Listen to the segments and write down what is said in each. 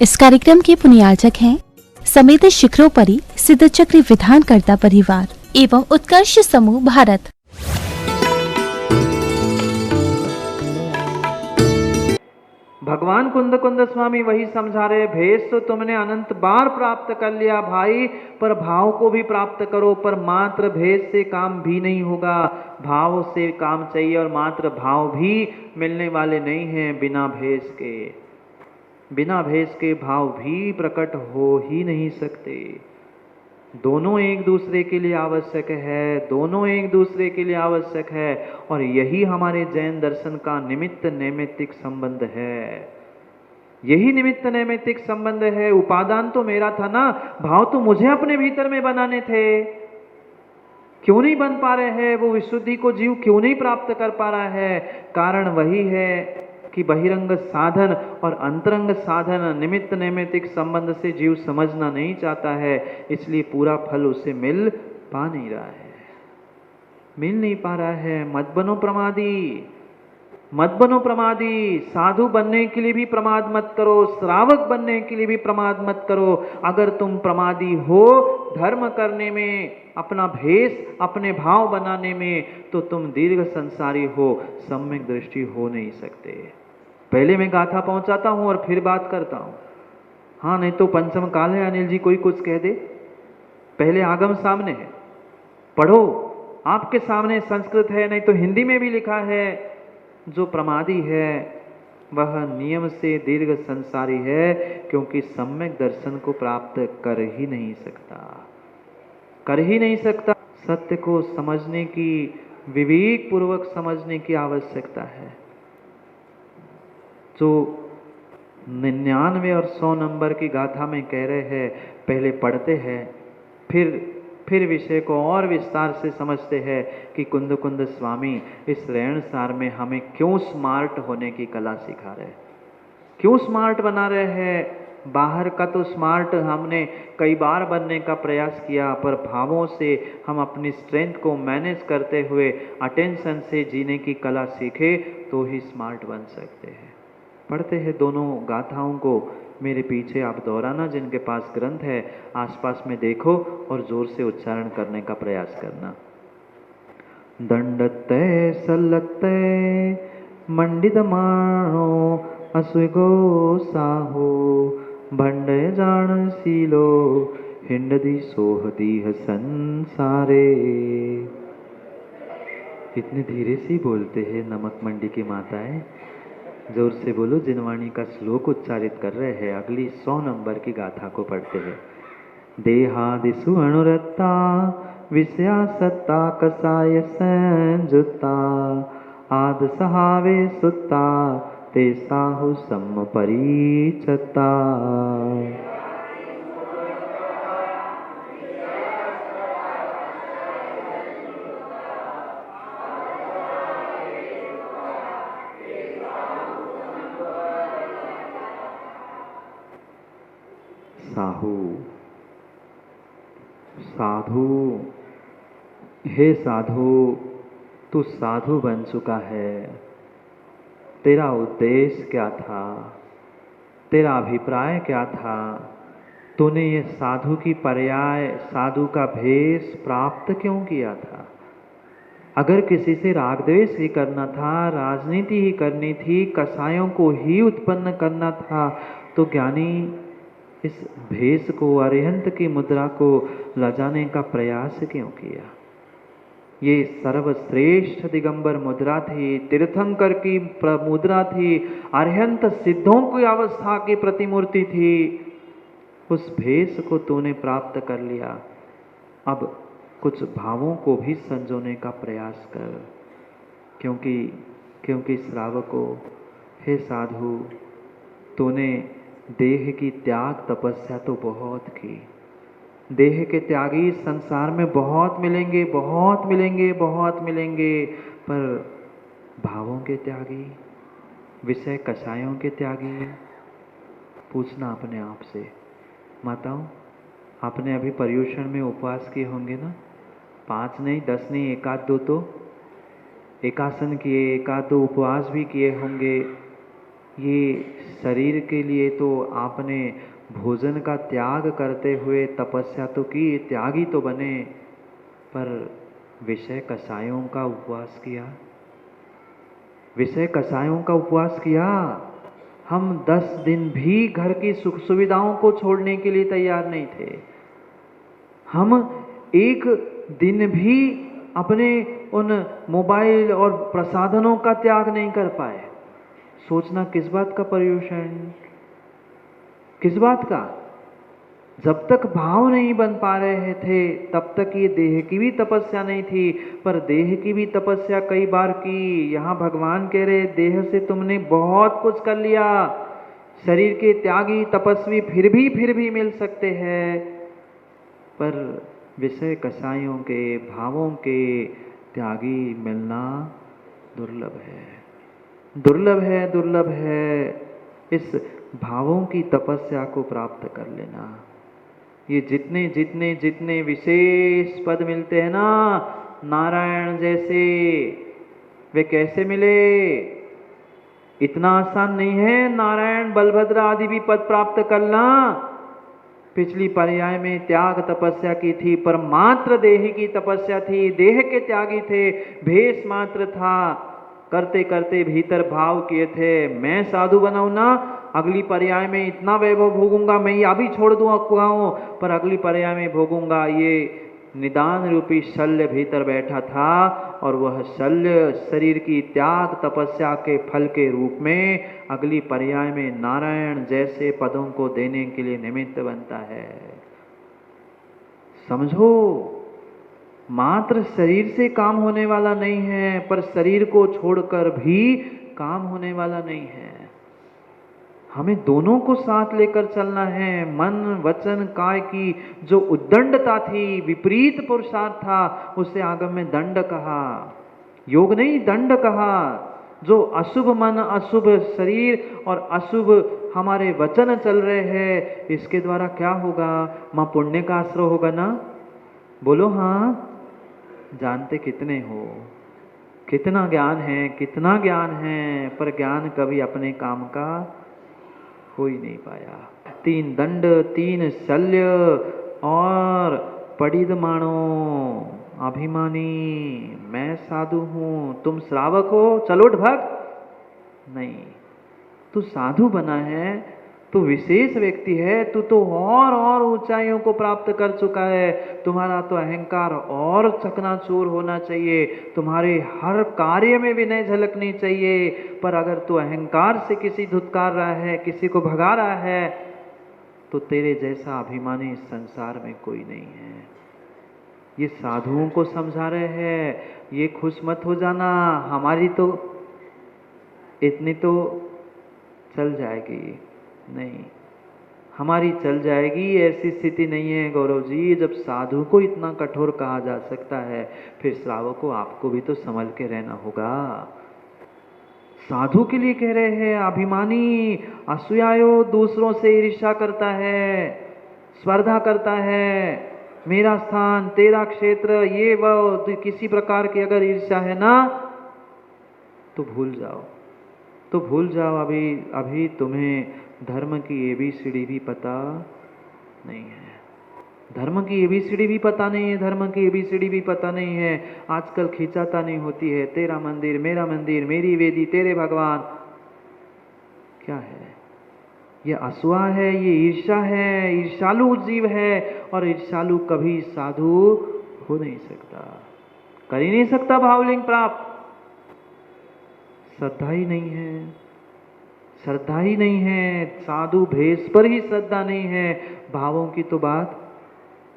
इस कार्यक्रम के पुण्यार्चक हैं समेत शिखरोपरि सिद्धचक्र विधानकर्ता परिवार एवं उत्कर्ष समूह भारत। भगवान कुंद कुंद स्वामी वही समझा रहे, भेष तो तुमने अनंत बार प्राप्त कर लिया भाई, पर भाव को भी प्राप्त करो। पर मात्र भेष से काम भी नहीं होगा, भाव से काम चाहिए, और मात्र भाव भी मिलने वाले नहीं हैं बिना भेष के। बिना भेष के भाव भी प्रकट हो ही नहीं सकते। दोनों एक दूसरे के लिए आवश्यक है, दोनों एक दूसरे के लिए आवश्यक है, और यही हमारे जैन दर्शन का निमित्त नैमित्तिक संबंध है। यही निमित्त नैमित्तिक संबंध है। उपादान तो मेरा था ना, भाव तो मुझे अपने भीतर में बनाने थे। क्यों नहीं बन पा रहे हैं? वो विशुद्धि को जीव क्यों नहीं प्राप्त कर पा रहा है? कारण वही है कि बहिरंग साधन और अंतरंग साधन निमित्त नैमित्तिक संबंध से जीव समझना नहीं चाहता है, इसलिए पूरा फल उसे मिल पा नहीं रहा है, मिल नहीं पा रहा है। मत बनो प्रमादी, मत बनो प्रमादी। साधु बनने के लिए भी प्रमाद मत करो, श्रावक बनने के लिए भी प्रमाद मत करो। अगर तुम प्रमादी हो धर्म करने में, अपना भेष अपने भाव बनाने में, तो तुम दीर्घ संसारी हो, सम्यक दृष्टि हो नहीं सकते। पहले मैं गाथा पहुंचाता हूं और फिर बात करता हूं। हाँ, नहीं तो पंचम काल है, अनिल जी कोई कुछ कह दे। पहले आगम सामने है, पढ़ो, आपके सामने संस्कृत है, नहीं तो हिंदी में भी लिखा है। जो प्रमादी है वह नियम से दीर्घ संसारी है, क्योंकि सम्यक दर्शन को प्राप्त कर ही नहीं सकता, कर ही नहीं सकता। सत्य को समझने की, विवेक पूर्वक समझने की आवश्यकता है। जो 99 और 100 नंबर की गाथा में कह रहे हैं, पहले पढ़ते हैं, फिर विषय को और विस्तार से समझते हैं कि कुंद कुंद स्वामी इस रेण सार में हमें क्यों स्मार्ट होने की कला सिखा रहे हैं, क्यों स्मार्ट बना रहे हैं। बाहर का तो स्मार्ट हमने कई बार बनने का प्रयास किया, पर भावों से हम अपनी स्ट्रेंथ को मैनेज करते हुए अटेंशन से जीने की कला सीखे तो ही स्मार्ट बन सकते हैं। पढ़ते हैं दोनों गाथाओं को, मेरे पीछे आप दोहराना, जिनके पास ग्रंथ है आसपास में देखो और जोर से उच्चारण करने का प्रयास करना। दंडते सलते मंडित माणो असुगो साहो, भंड जान सीलो हिंडदी सोहदीह संसारे। इतने धीरे से बोलते हैं नमक मंडी की माताएं, जोर से बोलो। जिनवाणी का श्लोक उच्चारित कर रहे हैं। अगली 100 नंबर की गाथा को पढ़ते हैं। देहादिषु अणुरता विषया सत्ता कसाय संजुता, आद सहावे सुता ते साहु सम्परिचता। साहू, साधु, हे साधु, तू साधु बन चुका है। तेरा उद्देश्य क्या था? तेरा अभिप्राय क्या था? तूने ये साधु की पर्याय, साधु का भेष प्राप्त क्यों किया था? अगर किसी से राग द्वेष ही करना था, राजनीति ही करनी थी, कसायों को ही उत्पन्न करना था, तो ज्ञानी इस भेष को, अरिहंत की मुद्रा को लजाने का प्रयास क्यों किया? ये सर्वश्रेष्ठ दिगंबर मुद्रा थी, तीर्थंकर की मुद्रा थी, अरिहंत सिद्धों की अवस्था की प्रतिमूर्ति थी। उस भेष को तूने प्राप्त कर लिया। अब कुछ भावों को भी संजोने का प्रयास कर, क्योंकि श्रावकों, हे साधु, तूने देह की त्याग तपस्या तो बहुत की। देह के त्यागी संसार में बहुत मिलेंगे, बहुत मिलेंगे, बहुत मिलेंगे, पर भावों के त्यागी, विषय कषायों के त्यागी, पूछना अपने आप से। माताओं, आपने अभी पर्युषण में उपवास किए होंगे ना? 5 नहीं, 10 नहीं, एकाध दो तो एकासन किए, एकाध दो उपवास भी किए होंगे। ये शरीर के लिए तो आपने भोजन का त्याग करते हुए तपस्या तो की, त्यागी तो बने, पर विषय कषायों का उपवास किया, विषय कषायों का उपवास किया। हम 10 दिन भी घर की सुख सुविधाओं को छोड़ने के लिए तैयार नहीं थे। हम एक दिन भी अपने उन मोबाइल और प्रसाधनों का त्याग नहीं कर पाए। सोचना किस बात का पर्यूषण, किस बात का? जब तक भाव नहीं बन पा रहे थे तब तक ये देह की भी तपस्या नहीं थी। पर देह की भी तपस्या कई बार की। यहाँ भगवान कह रहे देह से तुमने बहुत कुछ कर लिया, शरीर के त्यागी तपस्वी फिर भी मिल सकते हैं, पर विषय कषायों के भावों के त्यागी मिलना दुर्लभ है, दुर्लभ है, दुर्लभ है। इस भावों की तपस्या को प्राप्त कर लेना। ये जितने जितने जितने विशेष पद मिलते हैं ना नारायण जैसे, वे कैसे मिले? इतना आसान नहीं है नारायण बलभद्र आदि भी पद प्राप्त करना। पिछली पर्याय में त्याग तपस्या की थी, पर मात्र देह की तपस्या थी, देह के त्यागी थे, भेष मात्र था, करते करते भीतर भाव किए थे मैं साधु बनाऊं ना, अगली पर्याय में इतना वैभव भोगूंगा, मैं ये अभी छोड़ दूं अफवाहों, पर अगली पर्याय में भोगूंगा। ये निदान रूपी शल्य भीतर बैठा था और वह शल्य शरीर की त्याग तपस्या के फल के रूप में अगली पर्याय में नारायण जैसे पदों को देने के लिए निमित्त बनता है। समझो, मात्र शरीर से काम होने वाला नहीं है, पर शरीर को छोड़कर भी काम होने वाला नहीं है। हमें दोनों को साथ लेकर चलना है। मन वचन काय की जो उद्दंडता थी, विपरीत पुरुषार्थ था, उसे आगम में दंड कहा, योग नहीं दंड कहा। जो अशुभ मन अशुभ शरीर और अशुभ हमारे वचन चल रहे हैं, इसके द्वारा क्या होगा? मां पुण्य का आश्रय होगा ना? बोलो हाँ। जानते कितने हो, कितना ज्ञान है, कितना ज्ञान है, पर ज्ञान कभी अपने काम का हो ही नहीं पाया। 3 दंड 3 शल्य और पडिदमाणो अभिमानी, मैं साधु हूं, तुम श्रावक हो, चलो ढक। नहीं, तू साधु बना है, तू विशेष व्यक्ति है, तू तो और ऊंचाइयों को प्राप्त कर चुका है। तुम्हारा तो अहंकार और चकनाचूर होना चाहिए, तुम्हारे हर कार्य में विनय झलकनी चाहिए। पर अगर तू अहंकार से किसी धुतकार रहा है, किसी को भगा रहा है, तो तेरे जैसा अभिमानी इस संसार में कोई नहीं है। ये साधुओं को समझा रहे हैं, ये खुश मत हो जाना, हमारी तो इतनी तो चल जाएगी। नहीं, हमारी चल जाएगी ऐसी स्थिति नहीं है गौरव जी। जब साधु को इतना कठोर कहा जा सकता है, फिर श्रावकों आपको भी तो संभल के रहना होगा। साधु के लिए कह रहे हैं, अभिमानी असूयायो, दूसरों से ईर्ष्या करता है, स्पर्धा करता है, मेरा स्थान तेरा क्षेत्र, ये वह किसी प्रकार की अगर ईर्ष्या है ना, तो भूल जाओ, तो भूल जाओ। अभी तुम्हें धर्म की ABCD भी पता नहीं है, धर्म की ABCD भी पता नहीं है, धर्म की ABCD भी पता नहीं है। आजकल खींचाता नहीं होती है, तेरा मंदिर, मेरी वेदी, तेरे भगवान। क्या है ये? असूया है, ये ईर्ष्या है, ईर्ष्यालु जीव है, और ईर्ष्यालु कभी साधु हो नहीं सकता, कर ही नहीं सकता भावलिंग प्राप्त। श्रद्धा ही नहीं है, श्रद्धा ही नहीं है, साधु भेष पर ही श्रद्धा नहीं है। भावों की तो बात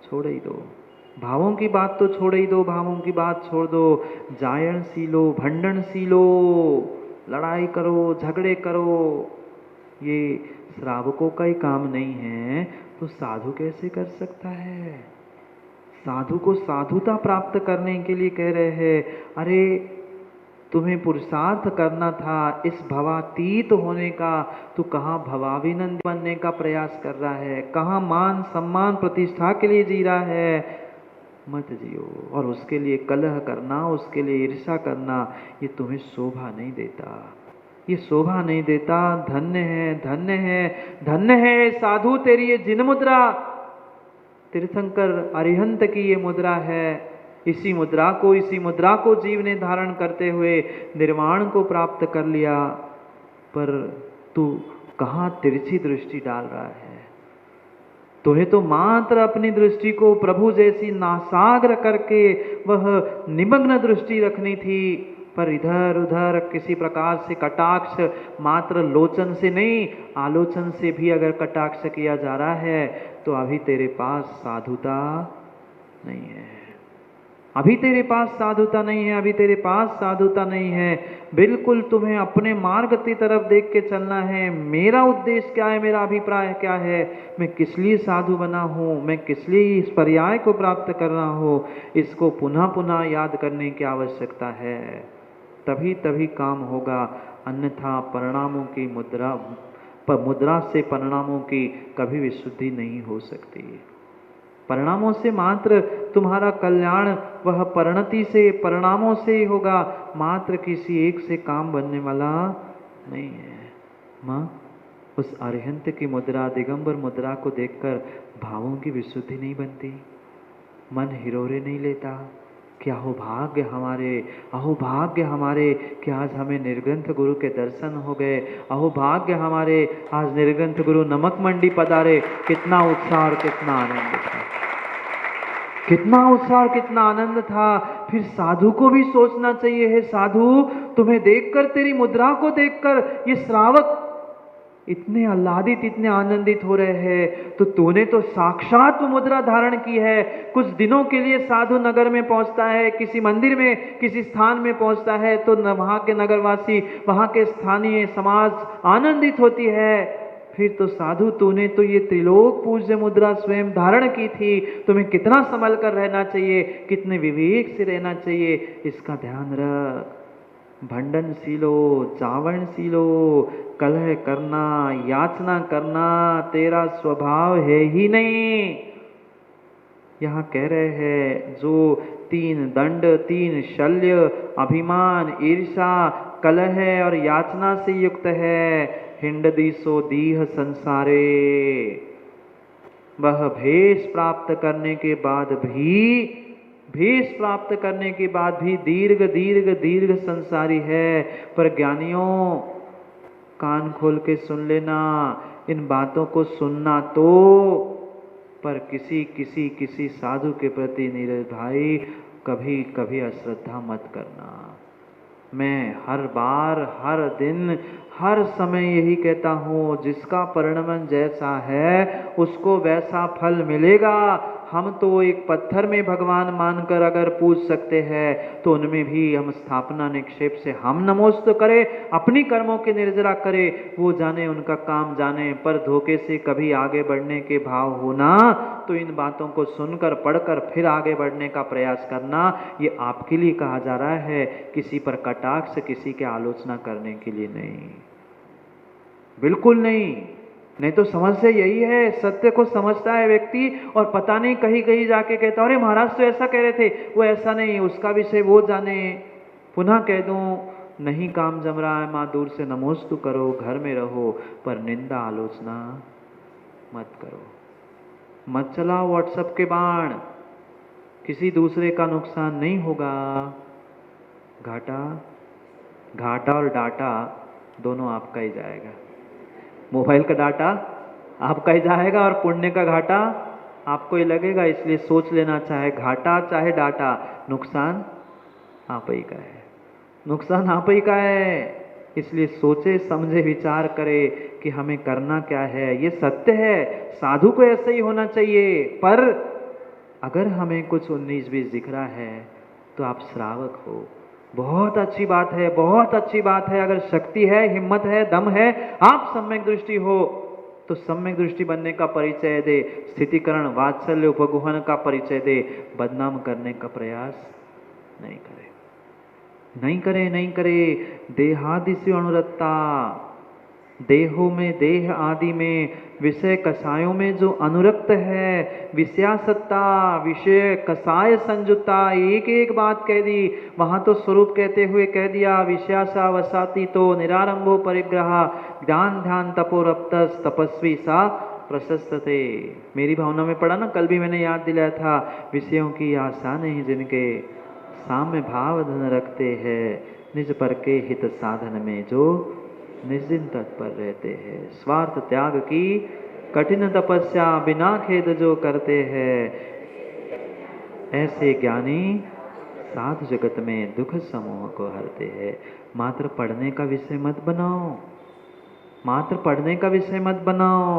छोड़ ही दो, भावों की बात तो छोड़ ही दो, भावों की बात छोड़ दो। जायन सीलो, भंडन सीलो, लड़ाई करो, झगड़े करो, ये श्रावकों का ही काम नहीं है, तो साधु कैसे कर सकता है? साधु को साधुता प्राप्त करने के लिए कह रहे हैं, अरे तुम्हें पुरुषार्थ करना था इस भवातीत होने का, तू कहाँ भवाभिनंद बनने का प्रयास कर रहा है, कहाँ मान सम्मान प्रतिष्ठा के लिए जी रहा है। मत जियो, और उसके लिए कलह करना, उसके लिए ईर्ष्या करना, ये तुम्हें शोभा नहीं देता। ये शोभा नहीं देता। धन्य है, धन्य है, धन्य है साधु तेरी ये जिन मुद्रा। तीर्थंकर अरिहंत की ये मुद्रा है। इसी मुद्रा को जीव ने धारण करते हुए निर्वाण को प्राप्त कर लिया। पर तू कहाँ तिरछी दृष्टि डाल रहा है? तुम्हें तो मात्र अपनी दृष्टि को प्रभु जैसी नासाग्र करके वह निमग्न दृष्टि रखनी थी, पर इधर उधर किसी प्रकार से कटाक्ष मात्र लोचन से नहीं, आलोचन से भी अगर कटाक्ष किया जा रहा है तो अभी तेरे पास साधुता नहीं है। अभी तेरे पास साधुता नहीं है, अभी तेरे पास साधुता नहीं है। बिल्कुल तुम्हें अपने मार्ग की तरफ देख के चलना है। मेरा उद्देश्य क्या है, मेरा अभिप्राय क्या है, मैं किस लिए साधु बना हूँ, मैं किस लिए इस पर्याय को प्राप्त कर रहा हूँ, इसको पुनः पुनः याद करने की आवश्यकता है। तभी तभी काम होगा, अन्यथा परिणामों की मुद्रा से परिणामों की कभी विशुद्धि नहीं हो सकती। परिणामों से मात्र तुम्हारा कल्याण वह परिणति से, परिणामों से होगा, मात्र किसी एक से काम बनने वाला नहीं है। माँ, उस अरिहंत की मुद्रा, दिगंबर मुद्रा को देखकर भावों की विशुद्धि नहीं बनती, मन हिरोरे नहीं लेता। क्या अहो भाग्य हमारे कि आज हमें निर्ग्रंथ गुरु के दर्शन हो गए। अहो भाग्य हमारे, आज निर्ग्रंथ गुरु नमक मंडी पधारे। कितना उत्साह और कितना आनंद था, कितना उत्साह और कितना आनंद था। फिर साधु को भी सोचना चाहिए, है साधु, तुम्हें देखकर, तेरी मुद्रा को देखकर ये श्रावक इतने आह्लादित, इतने आनंदित हो रहे हैं, तो तूने तो साक्षात वो मुद्रा धारण की है। कुछ दिनों के लिए साधु नगर में पहुंचता है, किसी मंदिर में, किसी स्थान में पहुंचता है, तो वहां के नगरवासी, वहां के स्थानीय समाज आनंदित होती है। फिर तो साधु, तूने तो ये त्रिलोक पूज्य मुद्रा स्वयं धारण की थी। तुम्हें कितना संभल कर रहना चाहिए, कितने विवेक से रहना चाहिए, इसका ध्यान रख। भंडनशीलो, चावनशीलो, कलह करना, याचना करना तेरा स्वभाव है ही नहीं। यहाँ कह रहे हैं, जो 3 दंड, 3 शल्य, अभिमान, ईर्षा, कलह और याचना से युक्त है, हिंडदीसो दीह संसारे। वह भेष प्राप्त करने के बाद भी दीर्घ संसारी है। पर ज्ञानियों, कान खोल के सुन लेना, इन बातों को सुनना तो, पर किसी साधु के प्रति नीरज भाई कभी कभी अश्रद्धा मत करना। मैं हर बार, हर दिन, हर समय यही कहता हूँ, जिसका परिणमन जैसा है उसको वैसा फल मिलेगा। हम तो एक पत्थर में भगवान मानकर अगर पूज सकते हैं, तो उनमें भी हम स्थापना निक्षेप से हम नमोस्तु करें, अपनी कर्मों के निर्जरा करें, वो जाने, उनका काम जाने। पर धोखे से कभी आगे बढ़ने के भाव होना, तो इन बातों को सुनकर, पढ़कर फिर आगे बढ़ने का प्रयास करना, ये आपके लिए कहा जा रहा है, किसी पर कटाक्ष, किसी की आलोचना करने के लिए नहीं, बिल्कुल नहीं। नहीं तो समस्या यही है, सत्य को समझता है व्यक्ति और पता नहीं कहीं कहीं जाके कहता, अरे महाराज तो ऐसा कह रहे थे, वो ऐसा नहीं, उसका विषय वो जाने। पुनः कह दूं, नहीं काम जम रहा है माँ, दूर से नमोस्तु करो, घर में रहो, पर निंदा आलोचना मत करो। मत चलाओ व्हाट्सएप के बाण, किसी दूसरे का नुकसान नहीं होगा। घाटा और डाटा दोनों आपका ही जाएगा। मोबाइल का डाटा आपका ही जाएगा और पुण्य का घाटा आपको ही लगेगा। इसलिए सोच लेना, चाहे घाटा चाहे डाटा, नुकसान आप ही का है, नुकसान आप ही का है। इसलिए सोचे समझे विचार करे कि हमें करना क्या है। ये सत्य है, साधु को ऐसा ही होना चाहिए। पर अगर हमें कुछ 19-20 दिख रहा है तो आप श्रावक हो, बहुत अच्छी बात है, बहुत अच्छी बात है। अगर शक्ति है, हिम्मत है, दम है, आप सम्यक दृष्टि हो, तो सम्यक दृष्टि बनने का परिचय दे, स्थितिकरण, वात्सल्य, उपगुहन का परिचय दे, बदनाम करने का प्रयास नहीं करे। देहादिशु अनुरक्ता, देहों में, देह आदि में, विषय कसायों में जो अनुरक्त है, विषयासत्ता, विषय कसाय संजुता, एक एक बात कह दी। वहां तो स्वरूप कहते हुए कह दिया विषयासा वसाती तो निरारंभो परिग्रह ज्ञान ध्यान तपोरप्तस तपस्वी सा प्रशस्तते। मेरी भावना में पढ़ा ना, कल भी मैंने याद दिलाया था, विषयों की आशा नहीं जिनके साम्य भाव धन रखते हैं, निज पर के हित साधन में जो निश्चिन तत्पर रहते हैं, स्वार्थ त्याग की कठिन तपस्या बिना खेद जो करते हैं, ऐसे ज्ञानी साधु जगत में दुख समूह को हरते हैं। मात्र पढ़ने का विषय मत बनाओ, मात्र पढ़ने का विषय मत बनाओ।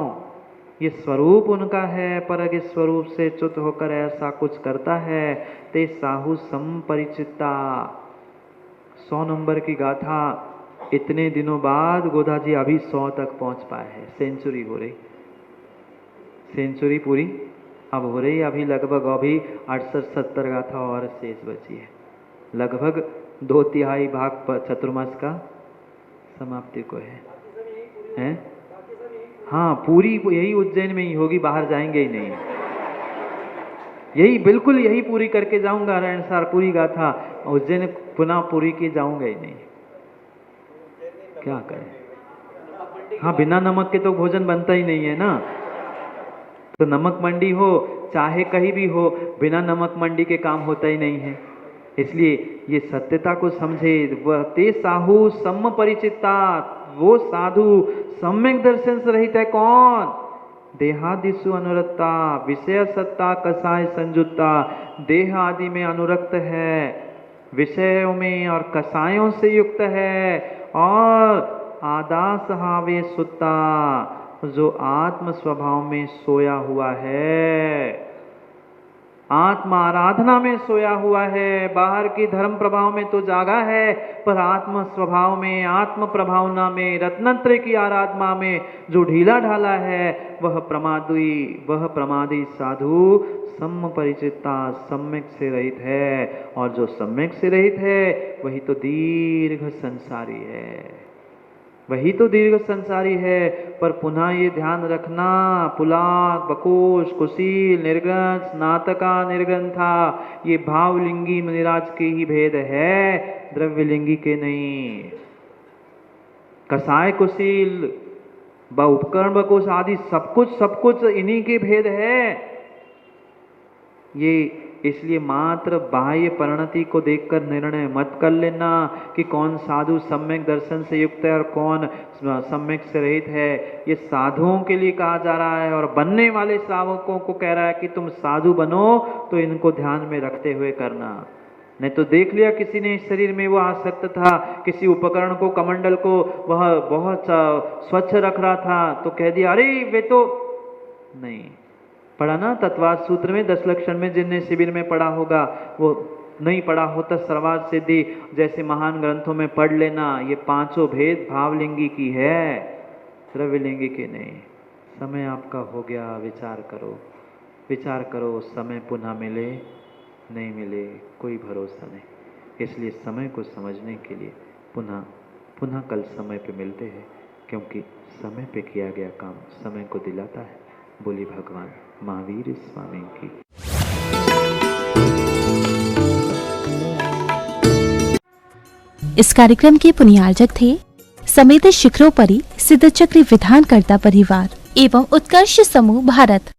ये स्वरूप उनका है, पर इस स्वरूप से च्युत होकर ऐसा कुछ करता है ते साहु संपरिचिता। 100 नंबर की गाथा, इतने दिनों बाद गोधा जी अभी 100 तक पहुंच पाए हैं। सेंचुरी हो रही, सेंचुरी पूरी अब हो रही, अभी लगभग अभी 68-70 गाथा और शेष बची है। लगभग 2/3 भाग चतुर्मास का समाप्ति को है? हाँ, पूरी यही उज्जैन में ही होगी, बाहर जाएंगे ही नहीं। यही बिल्कुल यही पूरी करके जाऊंगा, नारायणसार पूरी गाथा, उज्जैन पुनः पूरी की जाऊंगा ही नहीं। क्या करें? हाँ, बिना नमक के तो भोजन बनता ही नहीं है ना। तो नमक मंडी हो चाहे कहीं भी हो, बिना नमक मंडी के काम होता ही नहीं है। इसलिए ये सत्यता को समझे। वह ते साहु सम परिचिता, वो साधु सम्यक दर्शन से रहित है। कौन? देहादिसु अनुरक्ता, विषय सत्ता कसाय संजुता, देह आदि में अनुरक्त है, विषयों में और कसायों से युक्त है, और आदास हावे सुत्ता, जो आत्म स्वभाव में सोया हुआ है, आत्म आराधना में सोया हुआ है। बाहर की धर्म प्रभाव में तो जागा है, पर आत्म स्वभाव में, आत्म प्रभावना में, रत्नत्रय की आराधना में जो ढीला ढाला है, वह प्रमादी साधु सम परिचिता, सम्यक से रहित है। और जो सम्यक से रहित है वही तो दीर्घ संसारी है, वही तो दीर्घ संसारी है। पर पुनः ये ध्यान रखना, पुलाक, बकोश, कुशील, निर्ग्रंथ, स्नातका, निर्ग्रंथा, ये भावलिंगी मुनिराज के ही भेद है, द्रव्यलिंगी के नहीं। कसाय, कुशील, उपकरण, बकोश आदि सब कुछ इन्हीं के भेद है। ये इसलिए मात्र बाह्य परिणति को देखकर निर्णय मत कर लेना कि कौन साधु सम्यक दर्शन से युक्त है और कौन सम्यक से रहित है। ये साधुओं के लिए कहा जा रहा है, और बनने वाले श्रावकों को कह रहा है कि तुम साधु बनो तो इनको ध्यान में रखते हुए करना। नहीं तो देख लिया किसी ने शरीर में वो आसक्त था, किसी उपकरण को, कमंडल को वह बहुत स्वच्छ रख रहा था, तो कह दिया अरे वे तो नहीं। पढ़ा ना तत्वाद सूत्र में 10 लक्षण में, जिनने शिविर में पढ़ा होगा, वो नहीं पढ़ा होता सर्वार्थ सिद्धि जैसे महान ग्रंथों में पढ़ लेना। ये पांचों भेद भावलिंगी की है, द्रव्यलिंगी की नहीं। समय आपका हो गया, विचार करो। समय पुनः मिले नहीं मिले कोई भरोसा नहीं। इसलिए समय को समझने के लिए पुनः कल समय पे मिलते हैं, क्योंकि समय पे किया गया काम समय को दिलाता है। बोली भगवान महावीर स्वामी की। इस कार्यक्रम के पुण्यार्जक थे समेत शिखरोपरि सिद्धचक्र विधानकर्ता परिवार एवं उत्कर्ष समूह भारत।